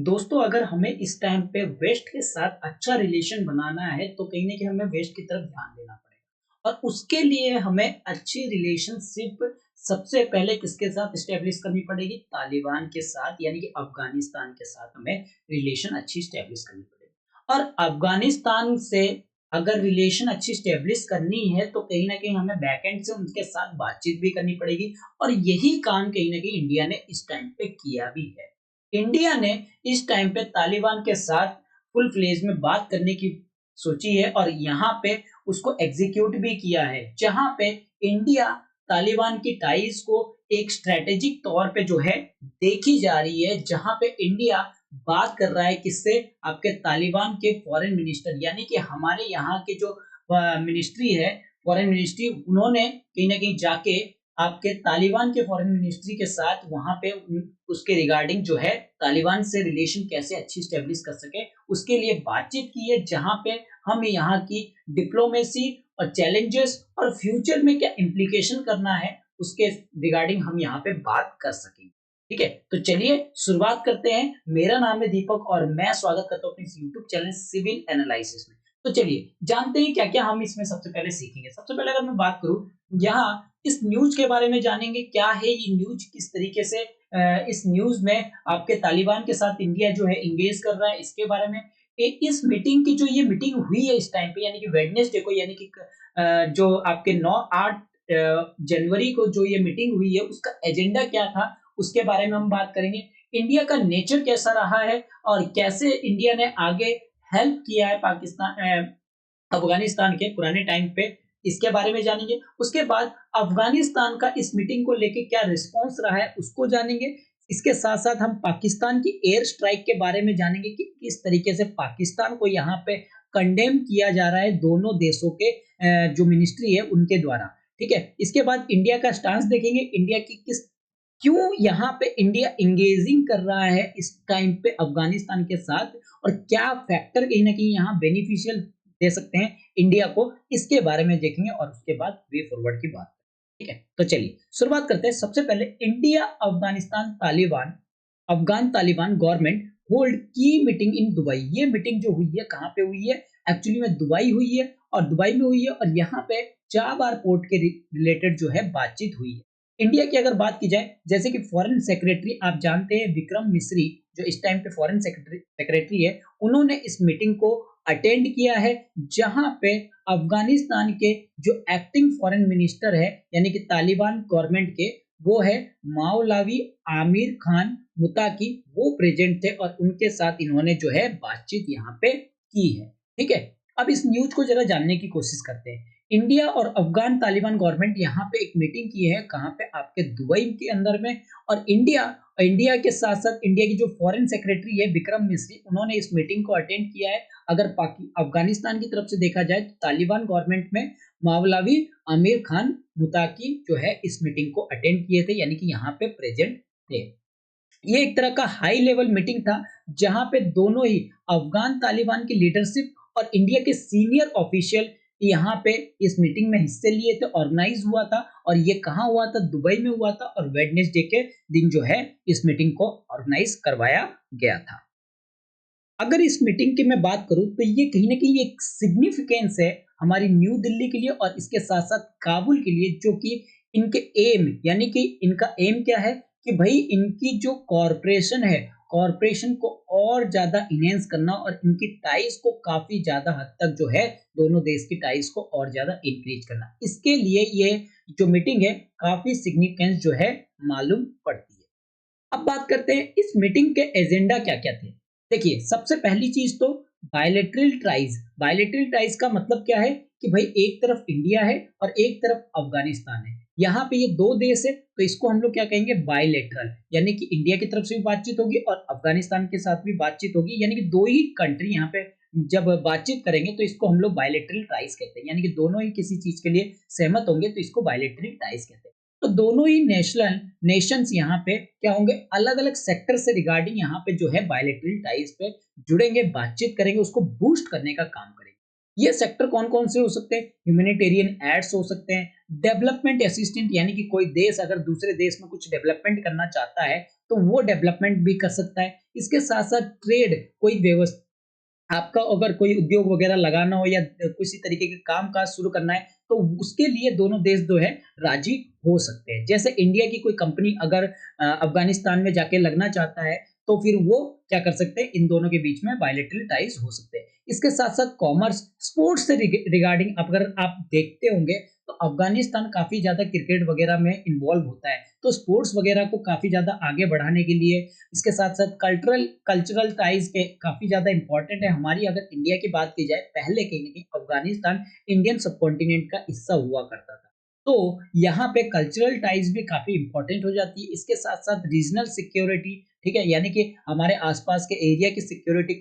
दोस्तों अगर हमें इस टाइम पे वेस्ट के साथ अच्छा रिलेशन बनाना है तो कहीं न कहीं हमें वेस्ट की तरफ ध्यान देना पड़ेगा और उसके लिए हमें अच्छी रिलेशनशिप सबसे पहले किसके साथ एस्टेब्लिश करनी पड़ेगी? तालिबान के साथ यानी कि अफ़गानिस्तान के साथ हमें रिलेशन अच्छी एस्टेब्लिश करनी पड़ेगी। और अफ़गानिस्तान से अगर रिलेशन अच्छी एस्टेब्लिश करनी है तो कहीं न कहीं हमें बैक एंड से उनके साथ बातचीत भी करनी पड़ेगी और यही काम कहीं न कहीं इंडिया ने इस टाइम पे किया भी है। इंडिया ने इस टाइम पे तालिबान के साथ फुल फ्लेज में बात करने की सोची है और यहाँ पे उसको एग्जीक्यूट भी किया है, जहाँ पे इंडिया तालिबान की टाइज को एक स्ट्रेटेजिक तौर पे जो है देखी जा रही है, जहाँ पे इंडिया बात कर रहा है किससे? आपके तालिबान के फॉरेन मिनिस्टर यानी कि हमारे यहाँ के जो मिनिस्ट्री है, फॉरेन मिनिस्ट्री उन्होंने कहीं न कहीं जाके आपके तालिबान के फॉरेन मिनिस्ट्री के साथ वहाँ पे उसके रिगार्डिंग जो है तालिबान से रिलेशन कैसे अच्छी स्टेब्लिश कर सके, उसके लिए बातचीत की है, जहाँ पे हम यहाँ की डिप्लोमेसी और चैलेंजेस और फ्यूचर में क्या इम्प्लीकेशन करना है, उसके रिगार्डिंग हम यहाँ पे बात कर सकेंगे। ठीक है? तो चलिए शुरुआत करते हैं। मेरा नाम है दीपक और मैं स्वागत करता हूँ अपने इस यूट्यूब चैनल सिविल एनालिसिस में। तो चलिए जानते हैं क्या-क्या हम इसमें सबसे पहले सीखेंगे। सबसे पहले अगर मैं बात करूँ, यहाँ इस न्यूज़ के बारे में जानेंगे, क्या है ये न्यूज़, किस तरीके से इस न्यूज़ में आपके तालिबान के साथ इंडिया जो है एंगेज कर रहा है, इसके बारे में। इस मीटिंग की जो ये मीटिंग हुई है इस टाइम पे यानी कि वेडनेसडे को यानी कि जो आपके 9-8 जनवरी को जो ये मीटिंग हुई है उसका एजेंडा क्या था, उसके बारे में हम बात करेंगे। इंडिया का नेचर कैसा रहा है और कैसे इंडिया ने आगे हेल्प किया है अफ़गानिस्तान के पुराने टाइम पे, इसके बारे में जानेंगे। उसके बाद अफ़गानिस्तान का इस मीटिंग को लेके क्या रिस्पॉन्स रहा है, उसको जानेंगे। इसके साथ-साथ हम पाकिस्तान की एयर स्ट्राइक के बारे में जानेंगे कि किस तरीके से पाकिस्तान को यहाँ पे कंडेम किया जा रहा है दोनों देशों के जो मिनिस्ट्री है उनके द्वारा, ठीक है? इसके बाद इंडिया का स्टांस देखेंगे, इंडिया की किस क्यों यहाँ पे इंडिया एंगेजिंग कर रहा है इस टाइम पे अफ़गानिस्तान के साथ और क्या फैक्टर कहीं न कहीं यहाँ बेनिफिशियल दे सकते हैं इंडिया को, इसके बारे में देखेंगे और उसके बाद वे फॉरवर्ड की बात करेंगे। ठीक है? तो चलिए शुरुआत करते हैं। सबसे पहले India Afghanistan Taliban Afghan Taliban government hold की मीटिंग इन दुबई। ये मीटिंग जो हुई है कहाँ पे हुई है? एक्चुअली में दुबई हुई है और दुबई में हुई है और यहाँ पे चाबार पोर्ट के रिलेटेड जो है बातचीत हुई है। इंडिया की अगर बात की जाए, जैसे कि फॉरेन सेक्रेटरी आप जानते हैं विक्रम मिस्री जो इस टाइम पे फॉरेन सेक्रेटरी है, उन्होंने इस मीटिंग को अटेंड किया है, जहां पे अफगानिस्तान के जो एक्टिंग फॉरेन मिनिस्टर है यानी कि तालिबान गवर्नमेंट के, वो है मौलवी आमिर खान मुताकी, वो प्रेजेंट थे और उनके साथ इन्होंने जो है बातचीत यहाँ पे की है। ठीक है? अब इस न्यूज को जरा जानने की कोशिश करते हैं। इंडिया और अफगान तालिबान गवर्नमेंट यहाँ पे एक मीटिंग की है, कहाँ पे? आपके दुबई के अंदर में। और इंडिया इंडिया के साथ-साथ इंडिया की जो फॉरेन सेक्रेटरी है विक्रम मिस्री, उन्होंने इस मीटिंग को अटेंड किया है। अगर पाकि अफगानिस्तान की तरफ से देखा जाए तो तालिबान गवर्नमेंट में मौलवी आमिर खान मुताकी जो है इस मीटिंग को अटेंड किए थे यानी कि यहाँ पे प्रेजेंट थे। ये एक तरह का हाई लेवल मीटिंग था, जहां पे दोनों ही अफगान तालिबान की लीडरशिप और इंडिया के सीनियर ऑफिशियल यहाँ पे इस मीटिंग में हिस्से लिए थे, ऑर्गेनाइज हुआ था। और ये कहाँ हुआ था? दुबई में हुआ था और वेडनेसडे के दिन जो है इस मीटिंग को ऑर्गेनाइज करवाया गया था। अगर इस मीटिंग की मैं बात करूं तो ये कहीं ना कहीं एक सिग्निफिकेंस है हमारी न्यू दिल्ली के लिए और इसके साथ साथ काबुल के लिए, जो कि इनके एम यानी कि इनका एम क्या है कि भाई इनकी जो कॉरपोरेशन है, कॉरपोरेशन को और ज्यादा इनहेंस करना और इनकी टाइज को काफी ज्यादा हद तक जो है दोनों देश की टाइज को और ज्यादा इंक्रीज करना, इसके लिए ये जो मीटिंग है काफी सिग्निफिकेंस जो है मालूम पड़ती है। अब बात करते हैं इस मीटिंग के एजेंडा क्या-क्या थे। देखिए, सबसे पहली चीज तो बायलैटरल ट्राइज। बायलैटरल ट्राइज का मतलब क्या है कि भाई एक तरफ इंडिया है और एक तरफ अफगानिस्तान है। यहाँ पे ये दो देश है तो इसको हम लोग क्या कहेंगे? बायलैटरल, यानी कि इंडिया की तरफ से भी बातचीत होगी और अफगानिस्तान के साथ भी बातचीत होगी, यानी कि दो ही कंट्री यहाँ पे जब बातचीत करेंगे तो इसको हम लोग बायलैटरल ट्राइज कहते हैं, यानी कि दोनों ही किसी चीज के लिए सहमत होंगे तो इसको बायलैटरल ट्राइज कहते हैं। तो दोनों ही नेशंस यहाँ पे क्या होंगे? अलग-अलग सेक्टर से रिगार्डिंग यहाँ पे जो है बायलैटरल टाइज पे जुड़ेंगे, बातचीत करेंगे, उसको बूस्ट करने का काम करेंगे। ये सेक्टर कौन-कौन से हो सकते हैं? ह्यूमैनिटेरियन एड्स हो सकते हैं, डेवलपमेंट असिस्टेंट यानी कि कोई देश अगर दूसरे देश में कुछ डेवलपमेंट करना चाहता है तो वो डेवलपमेंट भी कर सकता है। इसके साथ-साथ ट्रेड कोई आपका अगर कोई उद्योग वगैरह लगाना हो या किसी तरीके के काम-काज शुरू करना है, तो उसके लिए दोनों देश जो है राज़ी हो सकते हैं। जैसे इंडिया की कोई कंपनी अगर अफ़गानिस्तान में जाके लगना चाहता है, तो फिर वो क्या कर सकते हैं, इन दोनों के बीच में बायलैटरल टाइज़ हो सकते हैं। इसके साथ-साथ कॉमर्स, स्पोर्ट्स से रिगार्डिंग अगर आप देखते होंगे, तो अफ़गानिस्तान काफ़ी ज़्यादा क्रिकेट वगैरह में इन्वॉल्व होता है। तो स्पोर्ट्स वगैरह को काफ़ी ज़्यादा आगे बढ़ाने के लिए इसके साथ-साथ कल्चरल कल्चरल टाइज़ के काफ़ी ज़्यादा इम्पोर्टेंट है। हमारी अगर इंडिया की बात की जाए, पहले कहीं न कहीं अफ़गानिस्तान इंडियन सबकॉन्टिनेंट का हिस्सा हुआ करता था। तो यहाँ पे कल्चरल टाइज़ भी काफ़ी इम्पोर्टेंट हो जाती है। इसके साथ-साथ रीजनल सिक्योरिटी, ठीक है? यानी कि हमारे आस-पास के एरिया की सिक्योरिटी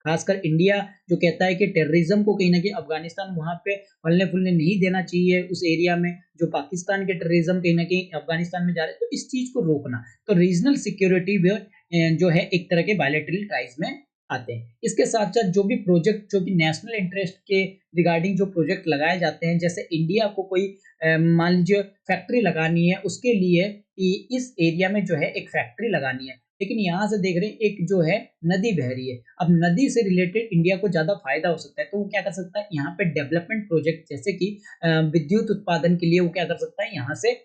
खासकर इंडिया जो कहता है कि टेररिज़्म को कहीं न कहीं अफ़गानिस्तान वहाँ पे फलने-फूलने नहीं देना चाहिए उस एरिया में, जो पाकिस्तान के टेररिज़्म कहीं न कहीं अफ़गानिस्तान में जा रहे हैं, तो इस चीज़ को रोकना। तो रीजनल सिक्योरिटी भी जो है एक तरह के बायलैटरल टाइज़ में आते हैं। इसके साथ-साथ जो भी प्रोजेक्ट जो कि नेशनल इंटरेस्ट के रिगार्डिंग जो प्रोजेक्ट लगाए जाते हैं, जैसे इंडिया को कोई मान लीजिए फैक्ट्री लगानी है, उसके लिए इस एरिया में जो है एक फैक्ट्री लगानी है। लेकिन यहाँ से देख रहे हैं एक जो है नदी बह रही है। अब नदी से रिलेटेड इंडिया को ज़्यादा फ़ायदा हो सकता है, तो वो क्या कर सकता है, यहाँ पे डेवलपमेंट प्रोजेक्ट जैसे कि विद्युत उत्पादन के लिए वो क्या कर सकता है, यहाँ से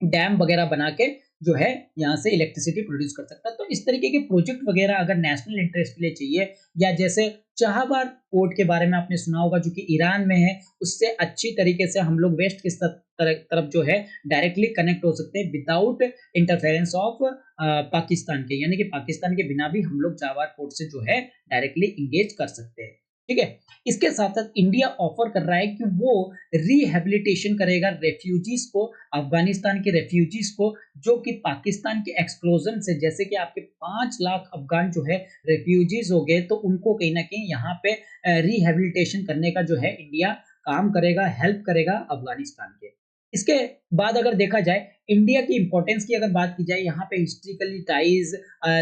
डैम वगैरह बना के जो है यहाँ से इलेक्ट्रिसिटी प्रोड्यूस कर सकता है। तो इस तरीके के प्रोजेक्ट वगैरह अगर नेशनल इंटरेस्ट के लिए चाहिए, या जैसे चाहबार पोर्ट के बारे में आपने सुना होगा जो कि ईरान में है, उससे अच्छी तरीके से हम लोग वेस्ट की तरफ जो है डायरेक्टली कनेक्ट हो सकते हैं विदाउट इंटरफेरेंस ऑफ पाकिस्तान के, यानी कि पाकिस्तान के बिना भी हम लोग चाहबार पोर्ट से जो है डायरेक्टली इंगेज कर सकते हैं। ठीक है? इसके साथ-साथ इंडिया ऑफर कर रहा है कि वो रिहैबिलिटेशन करेगा रेफ्यूजीज़ को, अफ़गानिस्तान के रेफ्यूजीज़ को, जो कि पाकिस्तान के एक्सप्लोजन से, जैसे कि आपके 5 लाख अफ़गान जो है रेफ्यूजीज़ हो गए, तो उनको कहीं न कहीं यहाँ पे रिहैबिलिटेशन करने का जो है इंडिया काम करेगा, हेल्प करेगा अफ़गानिस्तान के। इसके बाद अगर देखा जाए, इंडिया की इम्पोर्टेंस की अगर बात की जाए, यहाँ पे historically ties,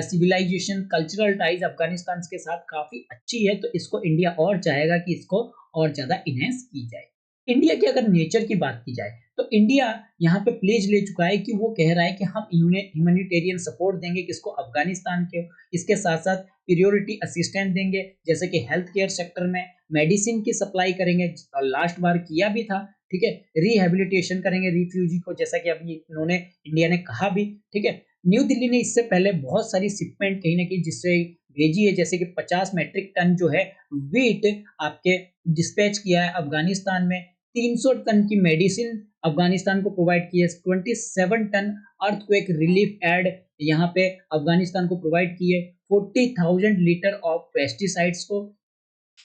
civilisation, cultural ties Afghanistan के साथ काफ़ी अच्छी है, तो इसको इंडिया और चाहेगा कि इसको और ज़्यादा एनहांस की जाए। इंडिया की अगर नेचर की बात की जाए, तो इंडिया यहाँ पे प्लेज ले चुका है कि वो कह रहा है कि हम ह्यूमैनिटेरियन सपोर्ट देंगे किसको, अफ़गानिस्तान के। इसके साथ-साथ प्रायोरिटी असिस्टेंस देंगे, जैसे कि हेल्थ केयर सेक्टर में मेडिसिन की सप्लाई करेंगे, और लास्ट बार किया भी था, ठीक है? रिहैबिलिटेशन करेंगे रिफ्यूजी को, जैसा कि अभी इन्होंने इंडिया ने कहा भी, ठीक है? न्यू दिल्ली ने इससे पहले बहुत सारी शिपमेंट कहीं न कहीं जिससे भेजी है, जैसे कि 50 मैट्रिक टन जो है व्हीट आपके डिस्पैच किया है अफ़गानिस्तान में, 300 टन की मेडिसिन अफ़गानिस्तान को प्रोवाइड की है, 27 टन अर्थक्वेक रिलीफ एड यहाँ पे अफ़गानिस्तान को प्रोवाइड की है, 40,000 लीटर ऑफ पेस्टिसाइड्स को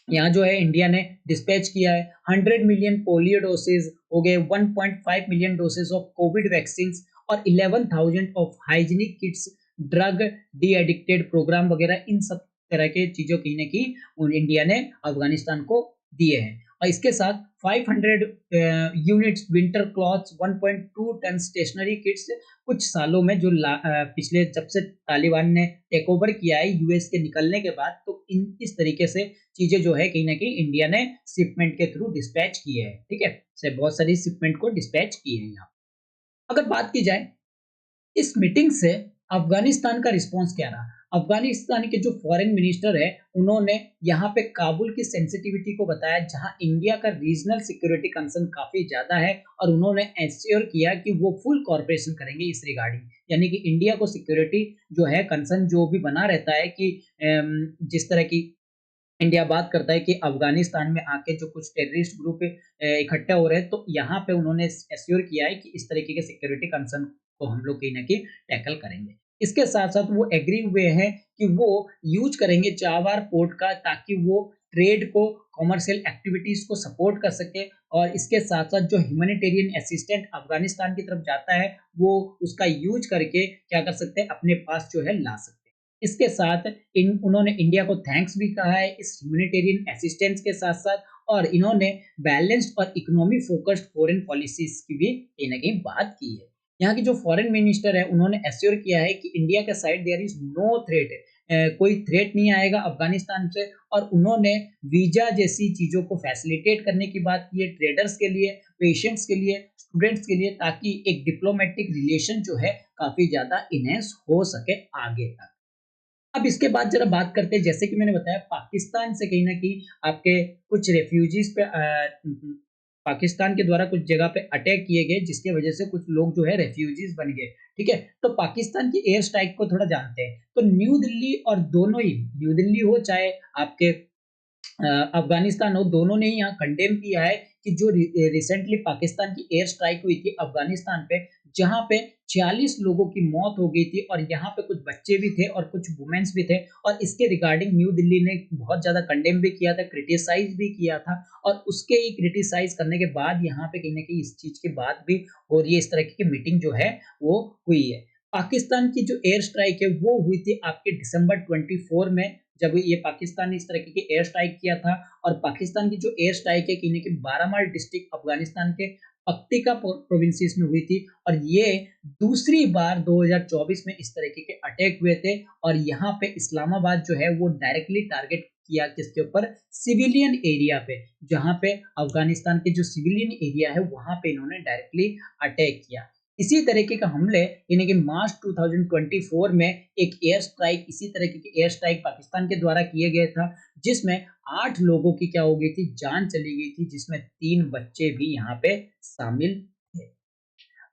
यहाँ जो है इंडिया ने डिस्पैच किया है, 100 मिलियन पोलियो डोसेज़ हो गए, 1.5 million doses of covid vaccines और 11,000 of hygienic kits, drug de addicted program वगैरह, इन सब तरह के चीज़ों कहीं न कहीं इंडिया ने अफ़गानिस्तान को दिए हैं। और इसके साथ 500 units winter clothes, 1.2 ton stationery kits, कुछ सालों में पिछले जब से तालिबान ने टेक ओवर किया है यूएस के निकलने के बाद, तो इस तरीके से चीज़ें जो है कहीं न कहीं इंडिया ने शिपमेंट के थ्रू डिस्पैच की है, ठीक है? से बहुत सारी शिपमेंट को डिस्पैच की है यहाँ। अगर बात की जाए इस मीटिंग से अफ़गानिस्तान का रिस्पॉन्स क्या रहा? अफ़गानिस्तान के जो फॉरेन मिनिस्टर है, उन्होंने यहाँ पे काबुल की सेंसिटिविटी को बताया, जहाँ इंडिया का रीजनल सिक्योरिटी कंसर्न काफ़ी ज़्यादा है, और उन्होंने एश्योर किया कि वो फुल कोऑपरेशन करेंगे इस रिगार्डिंग। यानी कि इंडिया को सिक्योरिटी जो है कंसर्न जो भी बना रहता है कि जिस तरह की इंडिया बात करता है कि अफ़गानिस्तान में आके जो कुछ टेररिस्ट ग्रुप इकट्ठा हो रहे हैं, तो यहाँ पे उन्होंने एश्योर किया है कि इस तरीके के सिक्योरिटी कंसर्न को हम लोग कहीं न कहीं टैकल करेंगे। इसके साथ-साथ वो एग्री हुए हैं कि वो यूज़ करेंगे चाबहार पोर्ट का, ताकि वो ट्रेड को, कमर्शियल एक्टिविटीज़ को सपोर्ट कर सके, और इसके साथ-साथ जो ह्यूमैनिटेरियन असिस्टेंट अफ़गानिस्तान की तरफ जाता है, वो उसका यूज़ करके क्या कर सकते हैं, अपने पास जो है ला सकते हैं। इसके साथ इन उन्होंने इंडिया को थैंक्स भी कहा है इस ह्यूमैनिटेरियन असिस्टेंस के साथ-साथ, और इन्होंने बैलेंस्ड और इकोनॉमी फोकस्ड फॉरेन पॉलिसीज़ की भी कहीं न कहीं बात की है। यहाँ के जो फॉरेन मिनिस्टर है, उन्होंने एश्योर किया है कि इंडिया के side there is no threat, कोई थ्रेट नहीं आएगा अफ़गानिस्तान से, और उन्होंने वीज़ा जैसी चीज़ों को फैसिलिटेट करने की बात की है ट्रेडर्स के लिए, पेशेंट्स के लिए, स्टूडेंट्स के लिए, ताकि एक डिप्लोमेटिक रिलेशन जो है काफ़ी ज़्यादा इनहैंस हो सके आगे तक। अब इसके बाद ज़रा बात करते हैं, जैसे कि मैंने बताया पाकिस्तान से कहीं न कहीं आपके कुछ रेफ्यूजीज़ पे पाकिस्तान के द्वारा कुछ जगह पे अटैक किए गए, जिसकी वजह से कुछ लोग जो है रेफ्यूजीज़ बन गए, ठीक है? तो पाकिस्तान की एयर स्ट्राइक को थोड़ा जानते हैं। तो न्यू दिल्ली और दोनों ही, न्यू दिल्ली हो चाहे आपके अफ़गानिस्तान हो, दोनों ने ही यहाँ कंडेम किया है कि जो रिसेंटली पाकिस्तान की एयर स्ट्राइक हुई थी अफ़गानिस्तान पे, जहाँ पे 46 लोगों की मौत हो गई थी और यहाँ पे कुछ बच्चे भी थे और कुछ वुमेन्स भी थे, और इसके रिगार्डिंग न्यू दिल्ली ने बहुत ज़्यादा कंडेम भी किया था, क्रिटिसाइज़ भी किया था, और उसके ही क्रिटिसाइज़ करने के बाद यहाँ पे कहीं न कहीं इस चीज़ की बात भी हो रही है, इस तरह की मीटिंग जो है वो हुई है। पाकिस्तान की जो एयर स्ट्राइक है वो हुई थी आपके दिसंबर 24 में, जब ये पाकिस्तान ने इस तरीके की एयर स्ट्राइक किया था। और पाकिस्तान की जो एयर स्ट्राइक है कहीं न कहीं बारामल डिस्ट्रिक्ट अफ़गानिस्तान के पक्तिका प्रोविंसेस में हुई थी, और ये दूसरी बार 2024 में इस तरीके के अटैक हुए थे, और यहाँ पे इस्लामाबाद जो है वो डायरेक्टली टारगेट किया किसके ऊपर, सिविलियन एरिया पे, जहाँ पे अफ़गानिस्तान के जो सिविलियन एरिया है वहाँ पे इन्होंने डायरेक्टली अटैक किया। इसी तरीके का हमले यानी कि मार्च 2024 में एक एयर स्ट्राइक, इसी तरीके की एयर स्ट्राइक पाकिस्तान के द्वारा किए गया था, जिसमें 8 लोगों की क्या हो गई थी, जान चली गई थी, जिसमें 3 बच्चे भी यहाँ पे शामिल थे।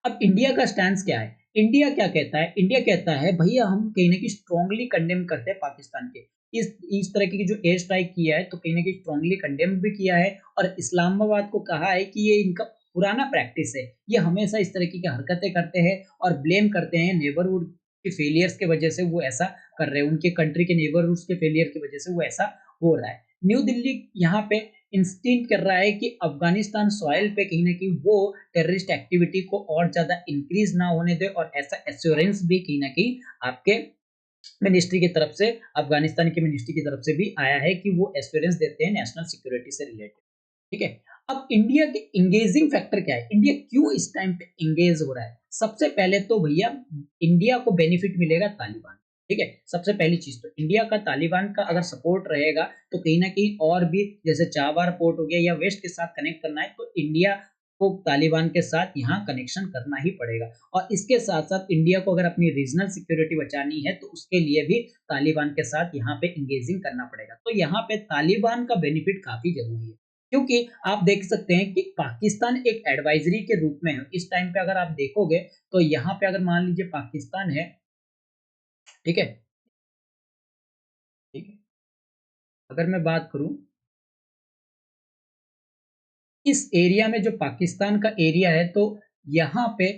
अब इंडिया का स्टैंस क्या है? इंडिया क्या कहता है? इंडिया कहता है भैया हम कहीं न कहीं स्ट्रांगली कंडेम करते हैं पाकिस्तान के इस तरह की जो एयर स्ट्राइक किया है, तो कहीं न कहीं स्ट्रांगली कंडेम भी किया है, और इस्लामाबाद को कहा है कि ये इनका पुराना प्रैक्टिस है। ये हमेशा इस तरीके की हरकतें करते हैं और ब्लेम करते हैं नेबरहुड के फेलियर्स की वजह से, वो ऐसा कर रहे हैं। उनके कंट्री के नेबरहुड्स के फेलियर की वजह से वो ऐसा हो रहा है। न्यू दिल्ली यहाँ पे इंस्टिंक्ट कर रहा है कि अफ़गानिस्तान सॉइल पे कहीं न कहीं वो टेररिस्ट एक्टिविटी को और ज़्यादा इंक्रीज़ ना होने दे, और ऐसा एश्योरेंस भी कहीं न कहीं आपके मिनिस्ट्री की तरफ से, अफ़गानिस्तान की मिनिस्ट्री की तरफ से भी आया है कि वो एश्योरेंस देते हैं नेशनल सिक्योरिटी से रिलेटेड, ठीक है? अब इंडिया के एंगेजिंग फैक्टर क्या है? इंडिया क्यों इस टाइम पे एंगेज हो रहा है? सबसे पहले तो भैया इंडिया को बेनिफिट मिलेगा तालिबान, ठीक है? सबसे पहली चीज़ तो इंडिया का तालिबान का अगर सपोर्ट रहेगा, तो कहीं न कहीं और भी जैसे चाबार पोर्ट हो गया या वेस्ट के साथ कनेक्ट करना है, तो इंडिया को तालिबान के साथ यहाँ कनेक्शन करना ही पड़ेगा। और इसके साथ-साथ इंडिया को अगर अपनी रीजनल सिक्योरिटी बचानी है, तो उसके लिए भी तालिबान के साथ यहाँ पे एंगेजिंग करना पड़ेगा। तो यहाँ पे तालिबान का बेनिफिट काफ़ी ज़रूरी है। क्योंकि आप देख सकते हैं कि पाकिस्तान एक एडवाइज़री के रूप में है। इस टाइम पे अगर आप देखोगे, तो यहाँ पे अगर मान लीजिए पाकिस्तान है, ठीक है? ठीक है? अगर मैं बात करूँ, इस एरिया में जो पाकिस्तान का एरिया है, तो यहाँ पे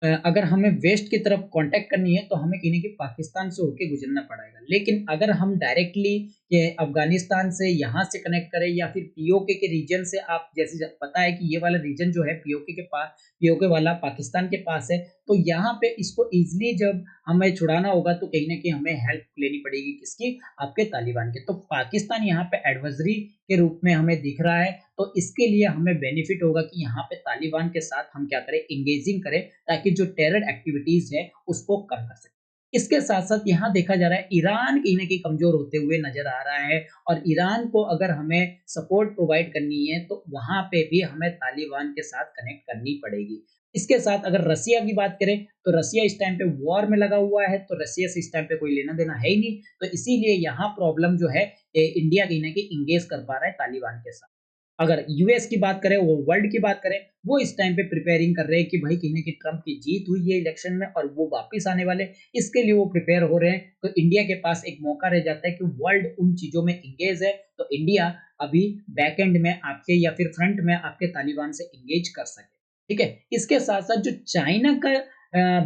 अगर हमें वेस्ट की तरफ कॉन्टैक्ट करनी है, तो हमें कहीं न कहीं पाकिस्तान से होके गुज़रना पड़ेगा। लेकिन अगर हम डायरेक्टली ये अफ़गानिस्तान से यहाँ से कनेक्ट करें, या फिर पीओके के रीजन से, आप जैसे पता है कि ये वाला रीजन जो है पीओके वाला पाकिस्तान के पास है, तो यहाँ पे इसको ईज़िली जब हमें छुड़ाना होगा, तो कहीं न कहीं हमें हेल्प लेनी पड़ेगी किसकी? आपके तालिबान की। तो पाकिस्तान यहाँ पे एडवाइज़री के रूप में हमें दिख रहा है, तो इसके लिए हमें बेनिफिट होगा कि यहाँ पे तालिबान के साथ हम क्या करें, एंगेजिंग करें, ताकि जो टेरर एक्टिविटीज़ है उसको कम कर सकें। इसके साथ-साथ यहाँ देखा जा रहा है ईरान कहीं न कहीं कमज़ोर होते हुए नज़र आ रहा है, और ईरान को अगर हमें सपोर्ट प्रोवाइड करनी है, तो वहाँ पे भी हमें तालिबान के साथ कनेक्ट करनी पड़ेगी। इसके साथ अगर रसिया की बात करें, तो रसिया इस टाइम पे वॉर में लगा हुआ है, तो रसिया से इस टाइम पे कोई लेना-देना है ही नहीं, तो इसीलिए यहाँ प्रॉब्लम जो है इंडिया कहीं न कहीं एंगेज कर पा रहा है तालिबान के साथ। अगर यूएस की बात करें, वो वर्ल्ड की बात करें, वो इस टाइम पे प्रिपेयरिंग कर रहे हैं कि भाई कहीं न कहीं ट्रम्प की जीत हुई है इलेक्शन में और वो वापिस आने वाले, इसके लिए वो प्रिपेयर हो रहे हैं। तो इंडिया के पास एक मौका रह जाता है कि वर्ल्ड उन चीज़ों में एंगेज है, तो इंडिया अभी बैक एंड में आपके या फिर फ्रंट में आपके तालिबान से एंगेज कर सके, ठीक है? इसके साथ-साथ जो चाइना का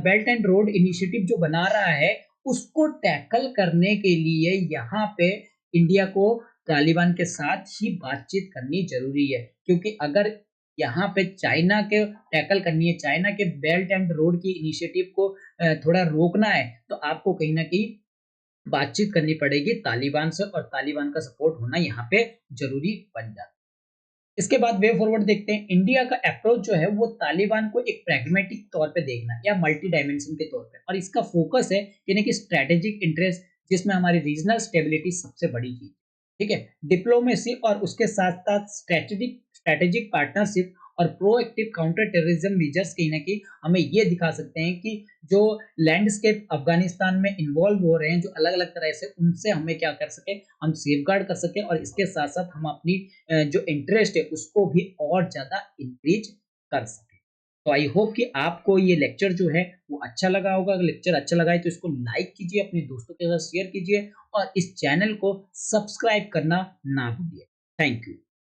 बेल्ट एंड रोड इनिशिएटिव जो बना रहा है, उसको टैकल करने के लिए यहाँ पे इंडिया को तालिबान के साथ ही बातचीत करनी ज़रूरी है। क्योंकि अगर यहाँ पे चाइना के टैकल करनी है, चाइना के बेल्ट एंड रोड की इनिशिएटिव को थोड़ा रोकना है, तो आपको कहीं न कहीं बातचीत करनी पड़ेगी तालिबान से, और तालिबान का सपोर्ट होना यहाँ पे ज़रूरी बन जाता है। इसके बाद वे फॉरवर्ड देखते हैं, इंडिया का अप्रोच जो है वो तालिबान को एक प्रैग्मेटिक तौर पे देखना है या मल्टी डायमेंशन के तौर पे, और इसका फोकस है यानी कि स्ट्रैटेजिक इंटरेस्ट, जिसमें हमारी रीजनल स्टेबिलिटी सबसे बड़ी चीज, ठीक है? डिप्लोमेसी और उसके साथ साथ स्ट्रैटेजिक स्ट्रैटेजिक पार्टनरशिप और प्रोएक्टिव काउंटर टेररिज्म मेजर्स कहीं न कहीं हमें ये दिखा सकते हैं कि जो लैंडस्केप अफ़गानिस्तान में इन्वॉल्व हो रहे हैं, जो अलग-अलग तरह से उनसे हमें क्या कर सकें, हम सेफगार्ड कर सकें और इसके साथ-साथ हम अपनी जो इंटरेस्ट है उसको भी और ज़्यादा इंक्रीज़ कर सकें। तो आई होप कि आपको ये लेक्चर जो है वो अच्छा लगा होगा। अगर लेक्चर अच्छा लगा है तो इसको लाइक कीजिए, अपने दोस्तों के साथ शेयर कीजिए और इस चैनल को सब्सक्राइब करना ना भूलिए। Thank you.